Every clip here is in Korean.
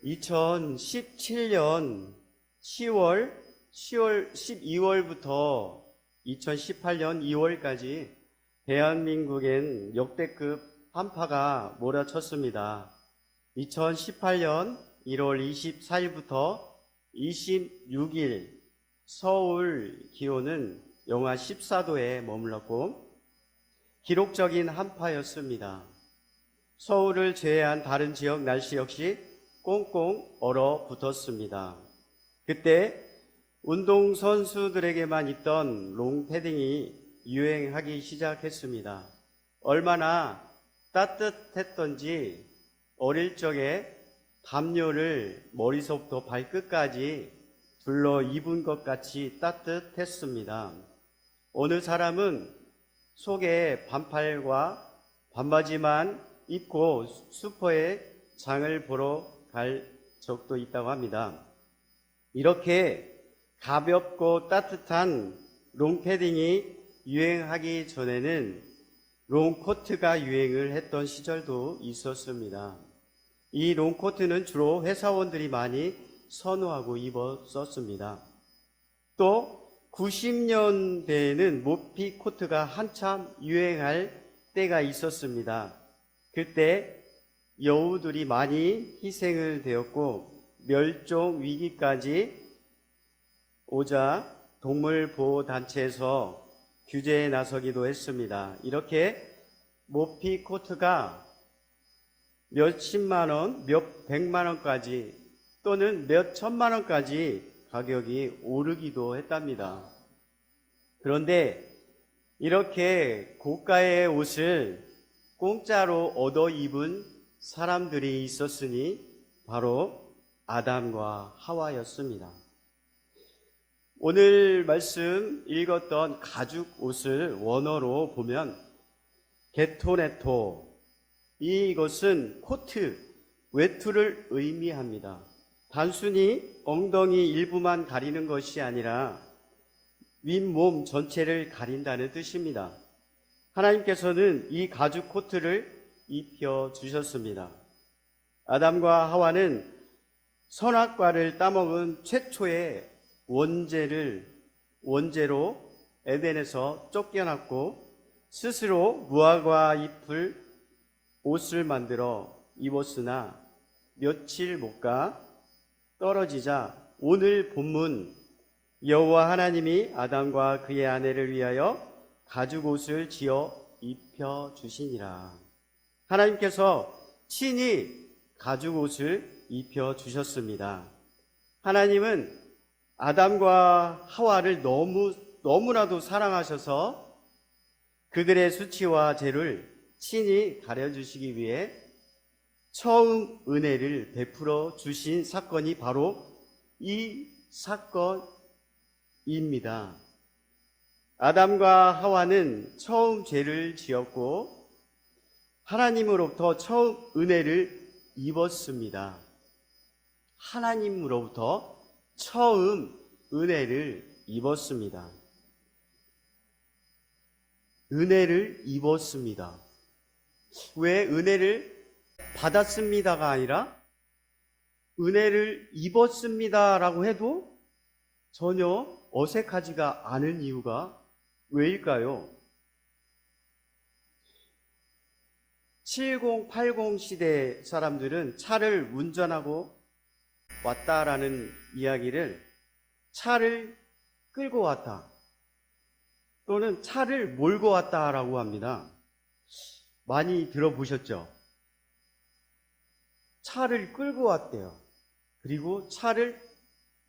2017년 12월부터 2018년 2월까지 대한민국엔 역대급 한파가 몰아쳤습니다. 2018년 1월 24일부터 26일 서울 기온은 영하 14도에 머물렀고 기록적인 한파였습니다. 서울을 제외한 다른 지역 날씨 역시 꽁꽁 얼어붙었습니다. 그때 운동선수들에게만 있던 롱패딩이 유행하기 시작했습니다. 얼마나 따뜻했던지 어릴 적에 담요를 머리서부터 발끝까지 둘러 입은 것 같이 따뜻했습니다. 어느 사람은 속에 반팔과 반바지만 입고 슈퍼에 장을 보러 갈 적도 있다고 합니다. 이렇게 가볍고 따뜻한 롱패딩이 유행하기 전에는 롱코트가 유행을 했던 시절도 있었습니다. 이 롱코트는 주로 회사원들이 많이 선호하고 입었었습니다. 또 90년대에는 모피 코트가 한참 유행할 때가 있었습니다. 그때 여우들이 많이 희생을 되었고 멸종 위기까지 오자 동물보호단체에서 규제에 나서기도 했습니다. 이렇게 모피 코트가 몇십만 원, 몇 백만 원까지 또는 몇 천만 원까지 가격이 오르기도 했답니다. 그런데 이렇게 고가의 옷을 공짜로 얻어 입은 사람들이 있었으니 바로 아담과 하와였습니다. 오늘 말씀 읽었던 가죽 옷을 원어로 보면 게토네토, 이것은 코트, 외투를 의미합니다. 단순히 엉덩이 일부만 가리는 것이 아니라 윗몸 전체를 가린다는 뜻입니다. 하나님께서는 이 가죽 코트를 입혀주셨습니다. 아담과 하와는 선악과를 따먹은 최초의 원죄로 에덴에서 쫓겨났고 스스로 무화과 잎을 옷을 만들어 입었으나 며칠 못 가 떨어지자 오늘 본문 여호와 하나님이 아담과 그의 아내를 위하여 가죽 옷을 지어 입혀 주시니라. 하나님께서 친히 가죽 옷을 입혀 주셨습니다. 하나님은 아담과 하와를 너무나도 사랑하셔서 그들의 수치와 죄를 친히 가려주시기 위해 처음 은혜를 베풀어 주신 사건이 바로 이 사건입니다. 아담과 하와는 처음 죄를 지었고 하나님으로부터 처음 은혜를 입었습니다. 하나님으로부터 처음 은혜를 입었습니다. 은혜를 입었습니다. 왜 은혜를 받았습니다가 아니라 은혜를 입었습니다라고 해도 전혀 어색하지가 않은 이유가 왜일까요? 70, 80 시대 사람들은 차를 운전하고 왔다라는 이야기를 차를 끌고 왔다 또는 차를 몰고 왔다라고 합니다. 많이 들어보셨죠? 차를 끌고 왔대요. 그리고 차를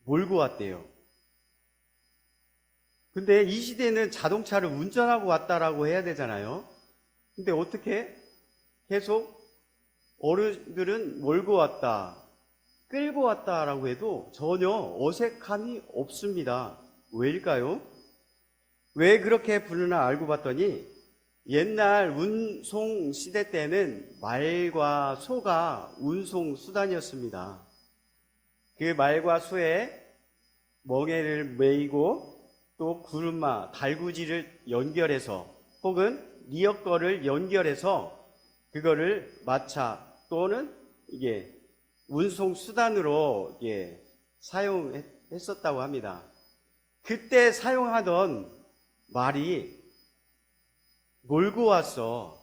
몰고 왔대요. 근데 이 시대는 자동차를 운전하고 왔다라고 해야 되잖아요. 근데 어떻게 계속 어른들은 몰고 왔다, 끌고 왔다라고 해도 전혀 어색함이 없습니다. 왜일까요? 왜 그렇게 부르나 알고 봤더니 옛날 운송 시대 때는 말과 소가 운송 수단이었습니다. 그 말과 소에 멍에를 메이고 또 구름마, 달구지를 연결해서 혹은 리어거를 연결해서 그거를 마차 또는 이게 운송 수단으로 사용했었다고 합니다. 그때 사용하던 말이 몰고 왔어,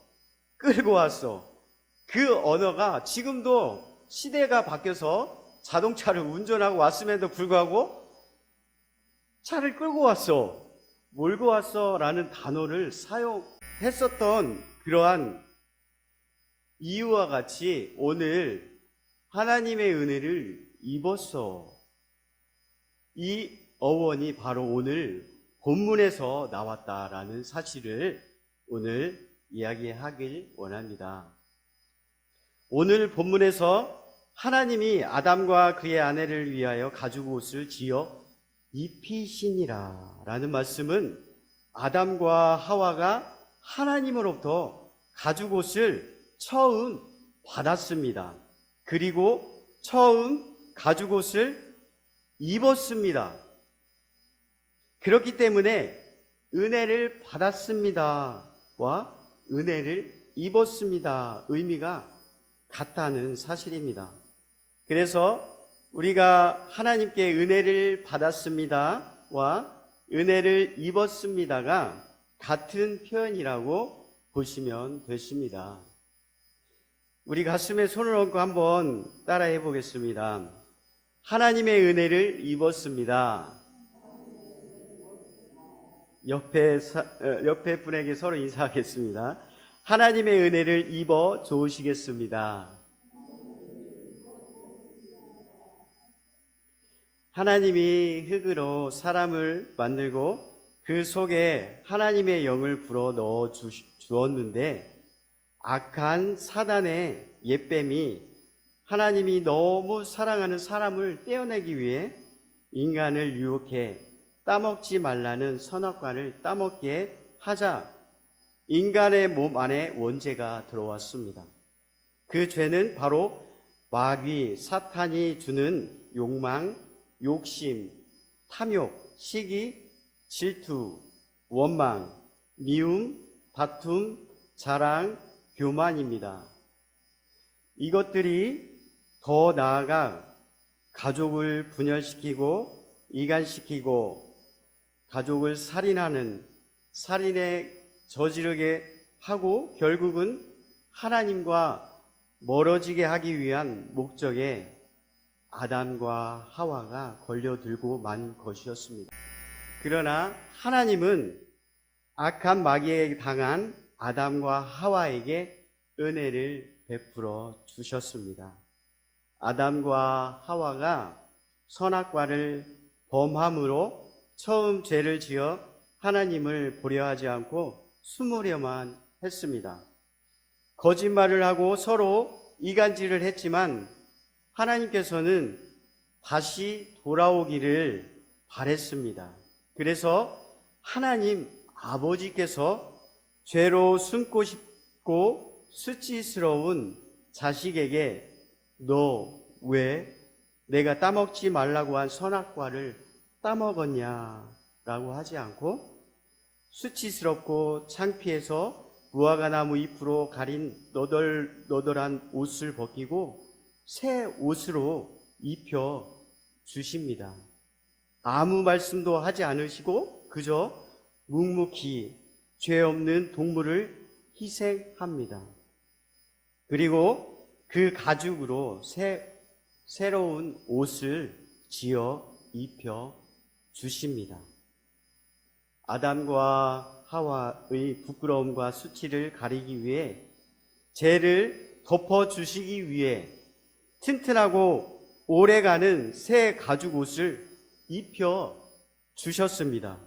끌고 왔어. 그 언어가 지금도 시대가 바뀌어서 자동차를 운전하고 왔음에도 불구하고 차를 끌고 왔어, 몰고 왔어 라는 단어를 사용했었던 그러한 이유와 같이 오늘 하나님의 은혜를 입었어, 이 어원이 바로 오늘 본문에서 나왔다라는 사실을 오늘 이야기하길 원합니다. 오늘 본문에서 하나님이 아담과 그의 아내를 위하여 가죽 옷을 지어 입히시니라 라는 말씀은 아담과 하와가 하나님으로부터 가죽 옷을 처음 받았습니다. 그리고 처음 가죽 옷을 입었습니다. 그렇기 때문에 은혜를 받았습니다와 은혜를 입었습니다 의미가 같다는 사실입니다. 그래서 우리가 하나님께 은혜를 받았습니다와 은혜를 입었습니다가 같은 표현이라고 보시면 되십니다. 우리 가슴에 손을 얹고 한번 따라해 보겠습니다. 하나님의 은혜를 입었습니다. 옆에 분에게 서로 인사하겠습니다. 하나님의 은혜를 입어 좋으시겠습니다. 하나님이 흙으로 사람을 만들고 그 속에 하나님의 영을 불어 넣어 주었는데 악한 사단의 옛뱀이 하나님이 너무 사랑하는 사람을 떼어내기 위해 인간을 유혹해 따먹지 말라는 선악과를 따먹게 하자 인간의 몸 안에 원죄가 들어왔습니다. 그 죄는 바로 마귀, 사탄이 주는 욕망, 욕심, 탐욕, 시기, 질투, 원망, 미움, 다툼, 자랑, 교만입니다. 이것들이 더 나아가 가족을 분열시키고 이간시키고 가족을 살인하는 살인에 저지르게 하고 결국은 하나님과 멀어지게 하기 위한 목적에 아담과 하와가 걸려들고 만 것이었습니다. 그러나 하나님은 악한 마귀에게 당한 아담과 하와에게 은혜를 베풀어 주셨습니다. 아담과 하와가 선악과를 범함으로 처음 죄를 지어 하나님을 보려 하지 않고 숨으려만 했습니다. 거짓말을 하고 서로 이간질을 했지만 하나님께서는 다시 돌아오기를 바랬습니다. 그래서 하나님 아버지께서 죄로 숨고 싶고 수치스러운 자식에게 너 왜 내가 따먹지 말라고 한 선악과를 따먹었냐 라고 하지 않고 수치스럽고 창피해서 무화과나무 잎으로 가린 너덜너덜한 옷을 벗기고 새 옷으로 입혀 주십니다. 아무 말씀도 하지 않으시고 그저 묵묵히 죄 없는 동물을 희생합니다. 그리고 그 가죽으로 새로운 옷을 지어 입혀 주십니다. 아담과 하와의 부끄러움과 수치를 가리기 위해 죄를 덮어주시기 위해 튼튼하고 오래가는 새 가죽 옷을 입혀 주셨습니다.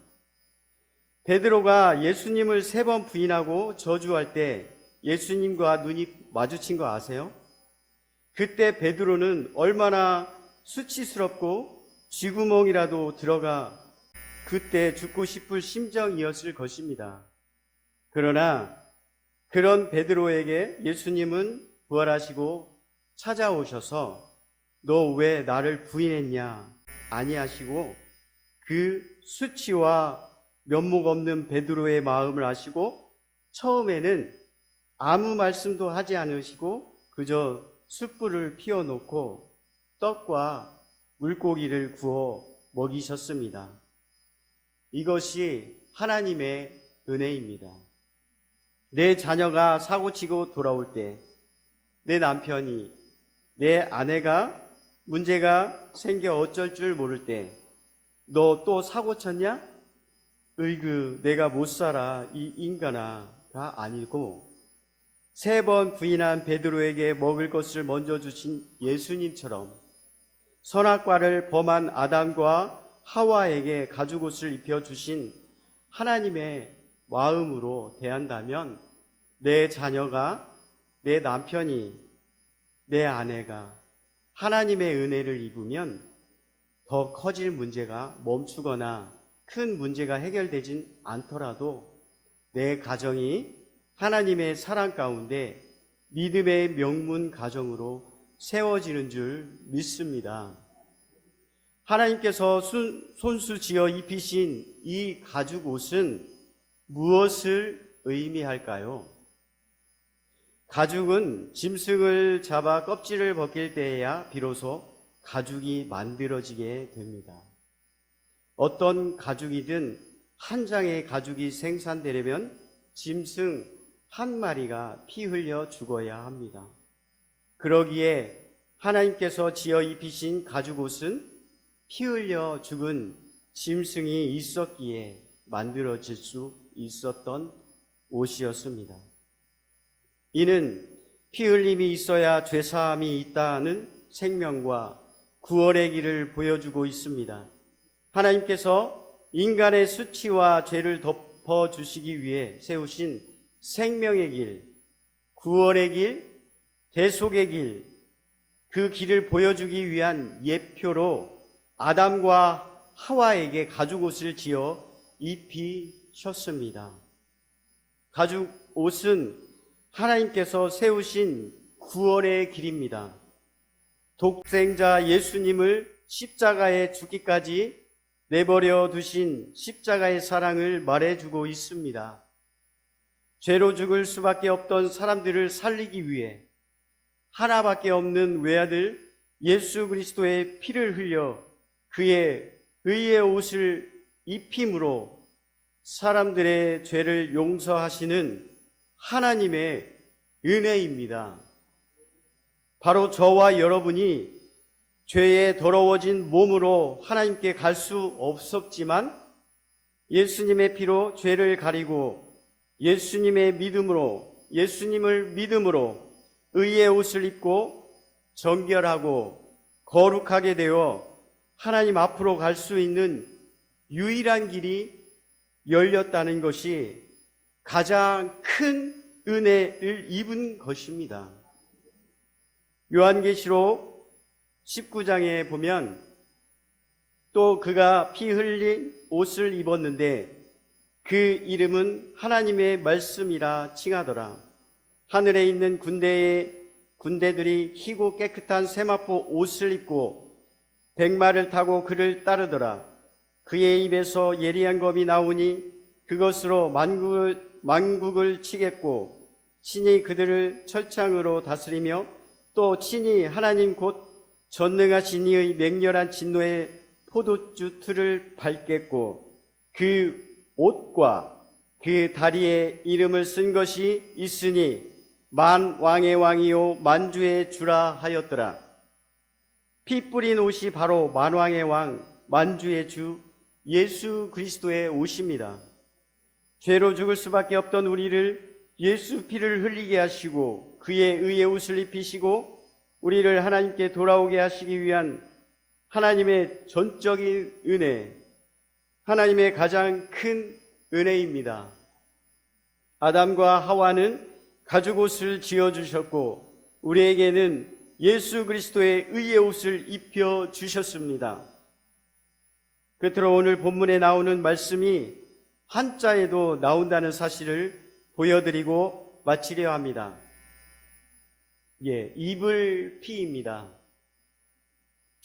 베드로가 예수님을 3번 부인하고 저주할 때 예수님과 눈이 마주친 거 아세요? 그때 베드로는 얼마나 수치스럽고 쥐구멍이라도 들어가 그때 죽고 싶을 심정이었을 것입니다. 그러나 그런 베드로에게 예수님은 부활하시고 찾아오셔서 너 왜 나를 부인했냐 아니하시고 그 수치와 면목 없는 베드로의 마음을 아시고 처음에는 아무 말씀도 하지 않으시고 그저 숯불을 피워놓고 떡과 물고기를 구워 먹이셨습니다. 이것이 하나님의 은혜입니다. 내 자녀가 사고치고 돌아올 때, 내 남편이, 내 아내가 문제가 생겨 어쩔 줄 모를 때, 너 또 사고쳤냐? 으이그 내가 못 살아 이 인간아가 아니고, 3번 부인한 베드로에게 먹을 것을 먼저 주신 예수님처럼 선악과를 범한 아담과 하와에게 가죽옷을 입혀주신 하나님의 마음으로 대한다면, 내 자녀가, 내 남편이, 내 아내가 하나님의 은혜를 입으면 더 커질 문제가 멈추거나 큰 문제가 해결되진 않더라도 내 가정이 하나님의 사랑 가운데 믿음의 명문 가정으로 세워지는 줄 믿습니다. 하나님께서 손수 지어 입히신 이 가죽 옷은 무엇을 의미할까요? 가죽은 짐승을 잡아 껍질을 벗길 때에야 비로소 가죽이 만들어지게 됩니다. 어떤 가죽이든 한 장의 가죽이 생산되려면 짐승 한 마리가 피 흘려 죽어야 합니다. 그러기에 하나님께서 지어 입히신 가죽 옷은 피 흘려 죽은 짐승이 있었기에 만들어질 수 있었던 옷이었습니다. 이는 피 흘림이 있어야 죄사함이 있다는 생명과 구원의 길을 보여주고 있습니다. 하나님께서 인간의 수치와 죄를 덮어주시기 위해 세우신 생명의 길, 구원의 길, 대속의 길, 그 길을 보여주기 위한 예표로 아담과 하와에게 가죽옷을 지어 입히셨습니다. 가죽옷은 하나님께서 세우신 구원의 길입니다. 독생자 예수님을 십자가에 죽기까지 내버려 두신 십자가의 사랑을 말해주고 있습니다. 죄로 죽을 수밖에 없던 사람들을 살리기 위해 하나밖에 없는 외아들 예수 그리스도의 피를 흘려 그의 의의 옷을 입힘으로 사람들의 죄를 용서하시는 하나님의 은혜입니다. 바로 저와 여러분이 죄에 더러워진 몸으로 하나님께 갈 수 없었지만 예수님의 피로 죄를 가리고 예수님의 믿음으로, 예수님을 믿음으로 의의 옷을 입고 정결하고 거룩하게 되어 하나님 앞으로 갈 수 있는 유일한 길이 열렸다는 것이 가장 큰 은혜를 입은 것입니다. 요한계시록 19장에 보면 또 그가 피 흘린 옷을 입었는데 그 이름은 하나님의 말씀이라 칭하더라. 하늘에 있는 군대들이 희고 깨끗한 세마포 옷을 입고 백마를 타고 그를 따르더라. 그의 입에서 예리한 검이 나오니 그것으로 만국을 치겠고 친히 그들을 철창으로 다스리며 또 친히 하나님 곧 전능하신 이의 맹렬한 진노의 포도주 틀을 밟겠고 그 옷과 그 다리에 이름을 쓴 것이 있으니 만 왕의 왕이요 만주의 주라 하였더라. 피 뿌린 옷이 바로 만왕의 왕 만주의 주 예수 그리스도의 옷입니다. 죄로 죽을 수밖에 없던 우리를 예수 피를 흘리게 하시고 그의 의의 옷을 입히시고 우리를 하나님께 돌아오게 하시기 위한 하나님의 전적인 은혜, 하나님의 가장 큰 은혜입니다. 아담과 하와는 가죽옷을 지어주셨고 우리에게는 예수 그리스도의 의의 옷을 입혀주셨습니다. 끝으로 오늘 본문에 나오는 말씀이 한자에도 나온다는 사실을 보여드리고 마치려 합니다. 입을 피입니다.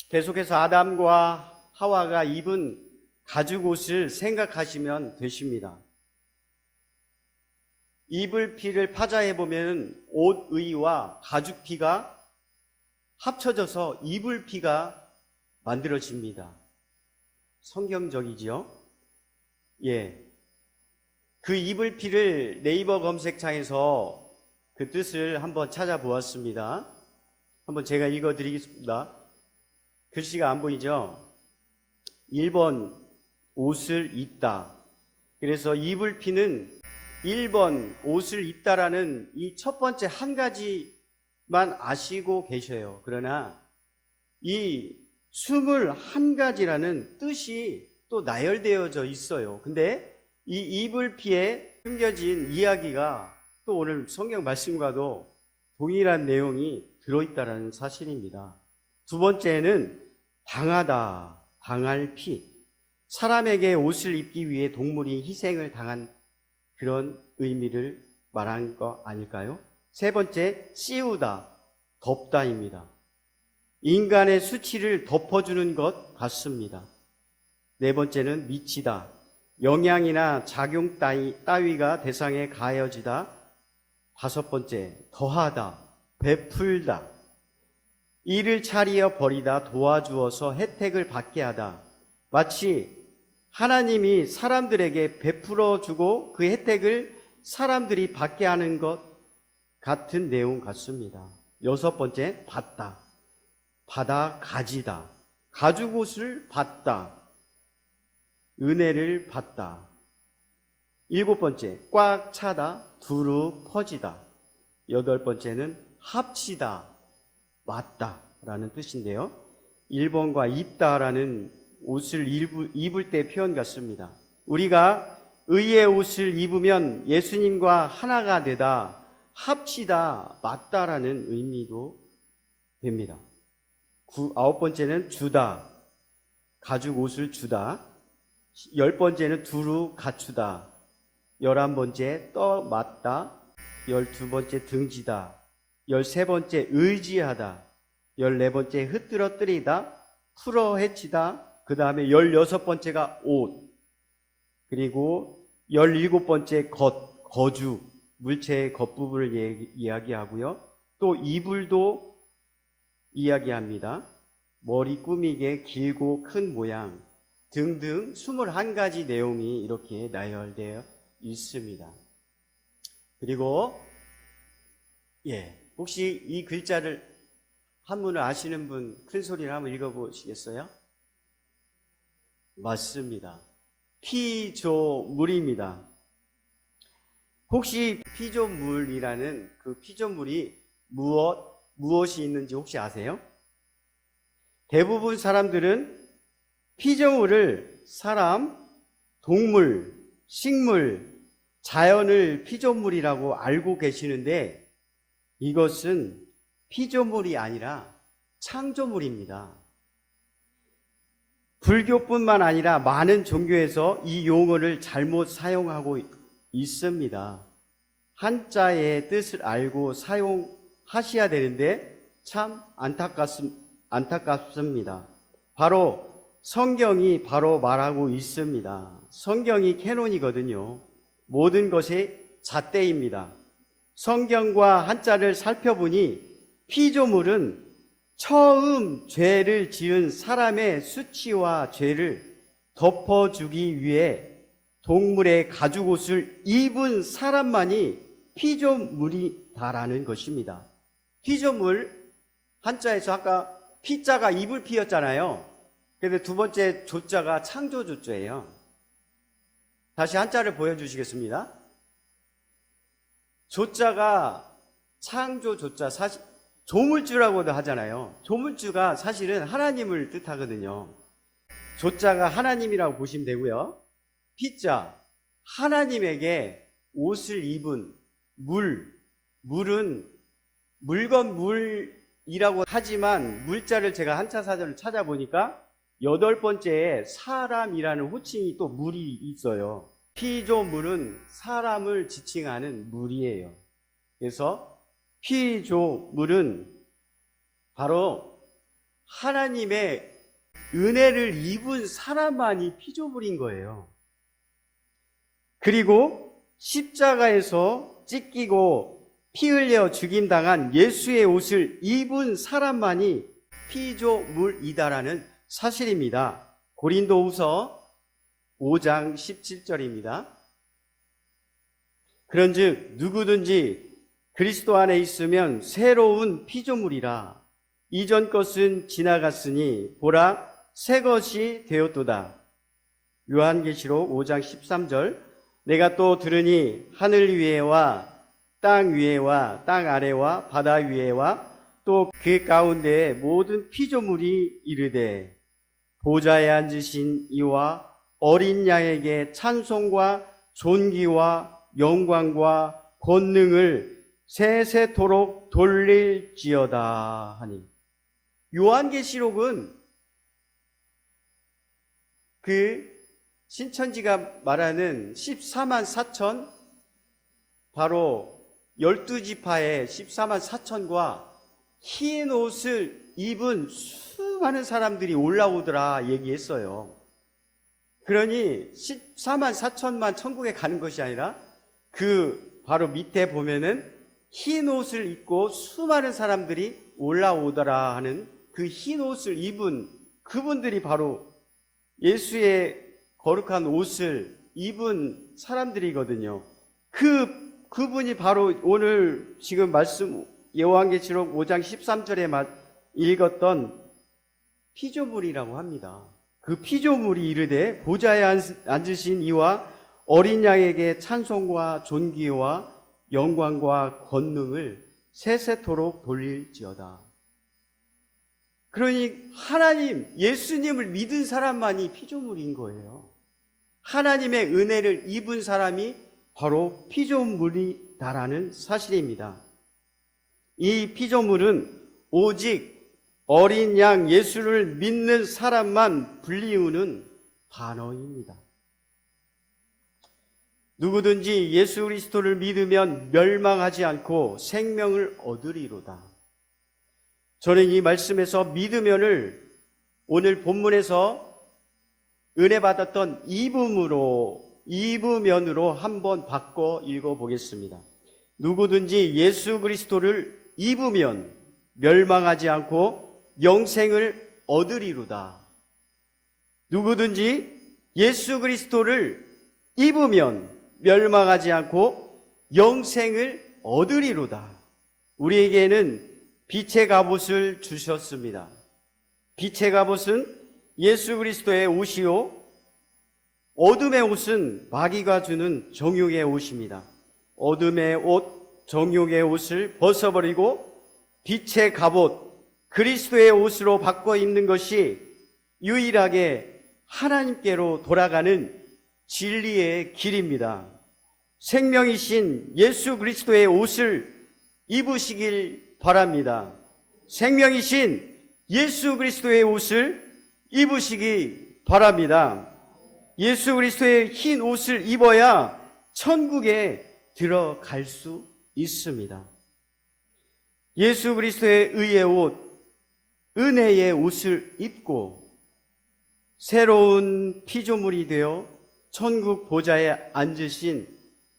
계속해서 아담과 하와가 입은 가죽옷을 생각하시면 되십니다. 입을 피를 파자해 보면 옷의와 가죽 피가 합쳐져서 이불피가 만들어집니다. 성경적이지요? 예. 그 이불피를 네이버 검색창에서 그 뜻을 한번 찾아보았습니다. 한번 제가 읽어드리겠습니다. 글씨가 안 보이죠? 1번 옷을 입다. 그래서 이불피는 1번 옷을 입다라는 이 첫 번째 한 가지만 아시고 계셔요. 그러나 이 21가지라는 뜻이 또 나열되어져 있어요. 근데 이 이불피에 숨겨진 이야기가 또 오늘 성경 말씀과도 동일한 내용이 들어있다는 사실입니다. 두 번째는 당하다, 당할 피. 사람에게 옷을 입기 위해 동물이 희생을 당한 그런 의미를 말한 거 아닐까요? 세 번째, 씌우다, 덮다입니다. 인간의 수치를 덮어주는 것 같습니다. 네 번째는 미치다, 영향이나 작용 따위가 대상에 가해지다. 다섯 번째, 더하다, 베풀다, 일을 차리어 버리다, 도와주어서 혜택을 받게 하다. 마치 하나님이 사람들에게 베풀어 주고 그 혜택을 사람들이 받게 하는 것 같은 내용 같습니다. 여섯 번째, 받다, 받아 가지다, 가죽 옷을 받다, 은혜를 받다. 일곱 번째, 꽉 차다, 두루 퍼지다. 여덟 번째는 합치다, 맞다 라는 뜻인데요. 1번과 입다라는 옷을 입을 때 표현 같습니다. 우리가 의의 옷을 입으면 예수님과 하나가 되다, 합치다, 맞다라는 의미도 됩니다. 아홉 번째는 주다, 가죽 옷을 주다. 10번째는 두루 갖추다. 11번째 떠맞다. 12번째 등지다. 13번째 의지하다. 14번째 흩뜨러뜨리다, 풀어헤치다. 그 다음에 16번째가 옷. 그리고 17번째 거주, 물체의 겉부분을 이야기하고요. 또 이불도 이야기합니다. 머리 꾸미게 길고 큰 모양 등등 21가지 내용이 이렇게 나열되어 있습니다. 그리고 혹시 이 글자를 한문을 아시는 분 큰 소리를 한번 읽어보시겠어요? 맞습니다. 피조물입니다. 혹시 피조물이라는 그 피조물이 무엇이 있는지 혹시 아세요? 대부분 사람들은 피조물을 사람, 동물, 식물, 자연을 피조물이라고 알고 계시는데 이것은 피조물이 아니라 창조물입니다. 불교뿐만 아니라 많은 종교에서 이 용어를 잘못 사용하고 있습니다. 한자의 뜻을 알고 사용하셔야 되는데 참 안타깝습니다. 바로 성경이 바로 말하고 있습니다. 성경이 캐논이거든요. 모든 것이 잣대입니다. 성경과 한자를 살펴보니 피조물은 처음 죄를 지은 사람의 수치와 죄를 덮어주기 위해 동물의 가죽옷을 입은 사람만이 피조물이다라는 것입니다. 피조물, 한자에서 아까 피자가 입을 피였잖아요. 그런데 두 번째 조자가 창조조자예요. 다시 한자를 보여주시겠습니다. 조자가 창조조자, 사실 조물주라고도 하잖아요. 조물주가 사실은 하나님을 뜻하거든요. 조자가 하나님이라고 보시면 되고요. 피자, 하나님에게 옷을 입은 물은 물이라고 하지만 물자를 제가 한자 사전을 찾아보니까 8번째에 사람이라는 호칭이 또 물이 있어요. 피조물은 사람을 지칭하는 물이에요. 그래서 피조물은 바로 하나님의 은혜를 입은 사람만이 피조물인 거예요. 그리고 십자가에서 찢기고 피 흘려 죽임당한 예수의 옷을 입은 사람만이 피조물이다라는 사실입니다. 고린도후서 5장 17절입니다. 그런즉 누구든지 그리스도 안에 있으면 새로운 피조물이라. 이전 것은 지나갔으니 보라 새 것이 되었도다. 요한계시록 5장 13절. 내가 또 들으니 하늘 위에와 땅 위에와 땅 아래와 바다 위에와 또 그 가운데의 모든 피조물이 이르되 보좌에 앉으신 이와 어린 양에게 찬송과 존귀와 영광과 권능을 세세토록 돌릴지어다 하니. 요한계시록은 그 신천지가 말하는 14만 4천, 바로 12지파의 14만 4천과 흰 옷을 입은 수많은 사람들이 올라오더라 얘기했어요. 그러니 14만 4천만 천국에 가는 것이 아니라 그 바로 밑에 보면은 흰 옷을 입고 수많은 사람들이 올라오더라 하는 그 흰 옷을 입은 그분들이 바로 예수의 거룩한 옷을 입은 사람들이거든요. 그분이 바로 오늘 지금 말씀 요한계시록 5장 13절에 읽었던 피조물이라고 합니다. 그 피조물이 이르되 보좌에 앉으신 이와 어린 양에게 찬송과 존귀와 영광과 권능을 세세토록 돌릴지어다. 그러니 하나님, 예수님을 믿은 사람만이 피조물인 거예요. 하나님의 은혜를 입은 사람이 바로 피조물이다라는 사실입니다. 이 피조물은 오직 어린 양 예수를 믿는 사람만 불리우는 단어입니다. 누구든지 예수 그리스도를 믿으면 멸망하지 않고 생명을 얻으리로다. 저는 이 말씀에서 믿으면을 오늘 본문에서 은혜 받았던 이부면으로 한번 바꿔 읽어보겠습니다. 누구든지 예수 그리스도를 입으면 멸망하지 않고 영생을 얻으리로다. 누구든지 예수 그리스도를 입으면 멸망하지 않고 영생을 얻으리로다. 우리에게는 빛의 갑옷을 주셨습니다. 빛의 갑옷은 예수 그리스도의 옷이요, 어둠의 옷은 마귀가 주는 정욕의 옷입니다. 어둠의 옷, 정욕의 옷을 벗어버리고 빛의 갑옷, 그리스도의 옷으로 바꿔 입는 것이 유일하게 하나님께로 돌아가는 진리의 길입니다. 생명이신 예수 그리스도의 옷을 입으시길 바랍니다. 생명이신 예수 그리스도의 옷을 입으시기 바랍니다. 예수 그리스도의 흰 옷을 입어야 천국에 들어갈 수 있습니다. 예수 그리스도의 의의 옷, 은혜의 옷을 입고 새로운 피조물이 되어 천국 보좌에 앉으신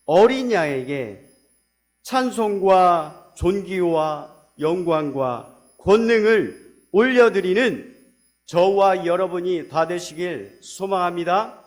어린 양에게 찬송과 존귀와 영광과 권능을 올려드리는 저와 여러분이 다 되시길 소망합니다.